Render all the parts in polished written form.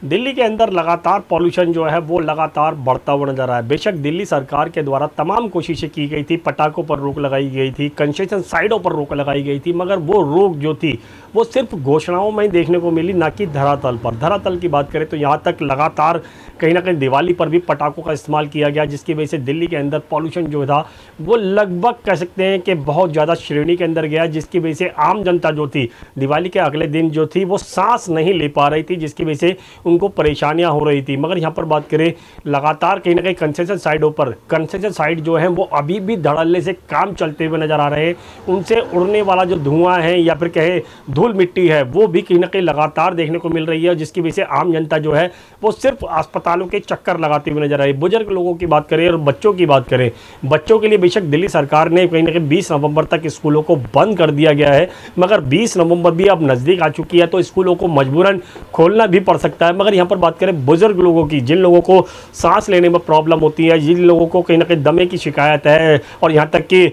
दिल्ली के अंदर लगातार पॉल्यूशन जो है वो लगातार बढ़ता हुआ नजर आ रहा है। बेशक दिल्ली सरकार के द्वारा तमाम कोशिशें की गई थी, पटाखों पर रोक लगाई गई थी, कंस्ट्रक्शन साइटों पर रोक लगाई गई थी, मगर वो रोक जो थी वो सिर्फ घोषणाओं में ही देखने को मिली, ना कि धरातल पर। धरातल की बात करें तो यहाँ तक लगातार कहीं ना कहीं दिवाली पर भी पटाखों का इस्तेमाल किया गया, जिसकी वजह से दिल्ली के अंदर पॉल्यूशन जो था वो लगभग कह सकते हैं कि बहुत ज़्यादा श्रेणी के अंदर गया, जिसकी वजह से आम जनता जो थी दिवाली के अगले दिन जो थी वो सांस नहीं ले पा रही थी, जिसकी वजह से उनको परेशानियां हो रही थी। मगर यहाँ पर बात करें लगातार कहीं ना कहीं कंस्ट्रक्शन साइटों पर, कंस्ट्रक्शन साइट जो है वो अभी भी धड़ल्ले से काम चलते हुए नजर आ रहे हैं। उनसे उड़ने वाला जो धुआं है या फिर कहे धूल मिट्टी है वो भी कहीं ना कहीं लगातार देखने को मिल रही है, जिसकी वजह से आम जनता जो है वो सिर्फ अस्पतालों के चक्कर लगाते हुए नजर आ रही है। बुजुर्ग लोगों की बात करें और बच्चों की बात करें, बच्चों के लिए बेशक दिल्ली सरकार ने कहीं ना कहीं 20 नवंबर तक स्कूलों को बंद कर दिया गया है, मगर 20 नवंबर भी अब नज़दीक आ चुकी है तो स्कूलों को मजबूरन खोलना भी पड़ सकता है। मगर यहाँ पर बात करें बुजुर्ग लोगों की, जिन लोगों को सांस लेने में प्रॉब्लम होती है, जिन लोगों को कहीं ना कहीं दमे की शिकायत है, और यहाँ तक कि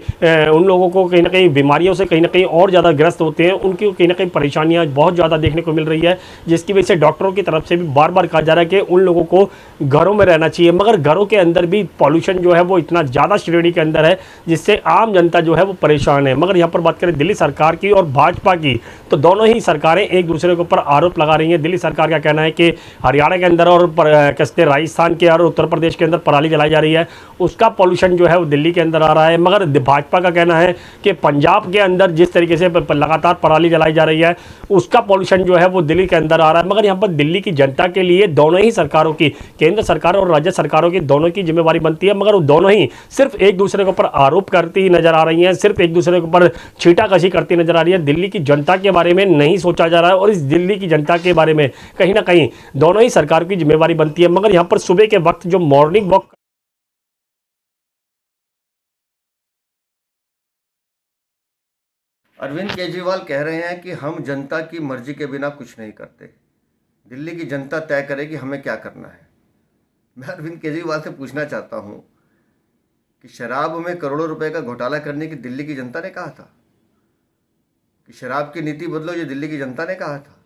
उन लोगों को कहीं ना कहीं बीमारियों से कहीं ना कहीं और ज़्यादा ग्रस्त होते हैं, उनकी कहीं ना कहीं परेशानियाँ बहुत ज़्यादा देखने को मिल रही है, जिसकी वजह से डॉक्टरों की तरफ से भी बार बार कहा जा रहा है कि उन लोगों को घरों में रहना चाहिए। मगर घरों के अंदर भी पॉल्यूशन जो है वो इतना ज़्यादा श्रेणी के अंदर है जिससे आम जनता जो है वो परेशान है। मगर यहाँ पर बात करें दिल्ली सरकार की और भाजपा की, तो दोनों ही सरकारें एक दूसरे के ऊपर आरोप लगा रही हैं। दिल्ली सरकार का कहना है कि हरियाणा के अंदर और कहते राजस्थान के और उत्तर प्रदेश के अंदर पराली जलाई जा रही है, उसका पॉल्यूशन जो है वो दिल्ली के अंदर आ रहा है। मगर भाजपा का कहना है कि पंजाब के अंदर जिस तरीके से लगातार पराली जलाई जा रही है उसका पॉल्यूशन जो है वो दिल्ली के अंदर आ रहा है। मगर यहाँ पर दिल्ली की जनता के लिए दोनों ही सरकारों की, केंद्र सरकार और राज्य सरकारों की दोनों की जिम्मेवारी बनती है, मगर वो दोनों ही सिर्फ एक दूसरे के ऊपर आरोप करती ही नजर आ रही हैं, सिर्फ एक दूसरे के ऊपर छींटाकशी करती नजर आ रही है। दिल्ली की जनता के बारे में नहीं सोचा जा रहा है और इस दिल्ली की जनता के बारे में कहीं ना कहीं दोनों ही सरकार की जिम्मेवारी बनती है। मगर यहाँ पर सुबह के वक्त जो मॉर्निंग वॉक अरविंद केजरीवाल कह रहे हैं कि हम जनता की मर्जी के बिना कुछ नहीं करते, दिल्ली की जनता तय करेगी हमें क्या करना है। मैं अरविंद केजरीवाल से पूछना चाहता हूं कि शराब में करोड़ों रुपए का घोटाला करने की दिल्ली की जनता ने कहा था कि शराब की नीति बदलो, ये दिल्ली की जनता ने कहा था।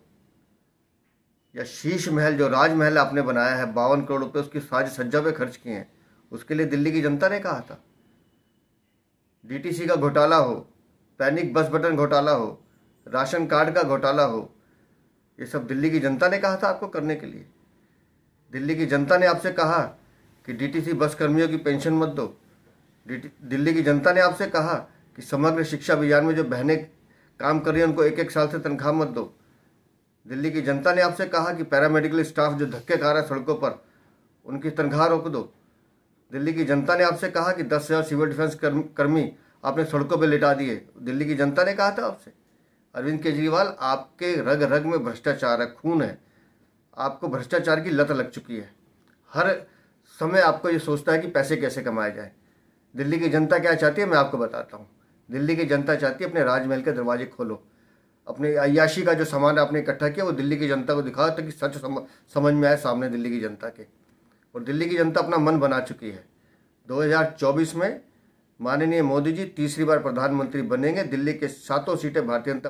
या शीश महल जो राजमहल आपने बनाया है 52 करोड़ रुपए उसकी साज सज्जा पे खर्च किए हैं, उसके लिए दिल्ली की जनता ने कहा था। डीटीसी का घोटाला हो, पैनिक बस बटन घोटाला हो, राशन कार्ड का घोटाला हो, ये सब दिल्ली की जनता ने कहा था आपको करने के लिए। दिल्ली की जनता ने आपसे कहा कि डीटीसी बस कर्मियों की पेंशन मत दो। दिल्ली की जनता ने आपसे कहा कि समग्र शिक्षा अभियान में जो बहनें काम कर रही हैं उनको 1-1 साल से तनख्वाह मत दो। दिल्ली की जनता ने आपसे कहा कि पैरामेडिकल स्टाफ जो धक्के खा रहा है सड़कों पर उनकी तनख्वाह रोक दो। दिल्ली की जनता ने आपसे कहा कि 10,000 सिविल डिफेंस कर्मी आपने सड़कों पर लिटा दिए। दिल्ली की जनता ने कहा था आपसे। अरविंद केजरीवाल, आपके रग रग में भ्रष्टाचार है, खून है, आपको भ्रष्टाचार की लत लग चुकी है। हर समय आपको ये सोचता है कि पैसे कैसे कमाए जाए। दिल्ली की जनता क्या चाहती है मैं आपको बताता हूँ। दिल्ली की जनता चाहती है अपने राजमहल के दरवाजे खोलो, अपने अय्याशी का जो सामान आपने इकट्ठा किया वो दिल्ली की जनता को दिखाओ ताकि सच समझ में आए सामने दिल्ली की जनता के। और दिल्ली की जनता अपना मन बना चुकी है। 2024 में माननीय मोदी जी तीसरी बार प्रधानमंत्री बनेंगे। दिल्ली के 7 सीटें भारतीय जनता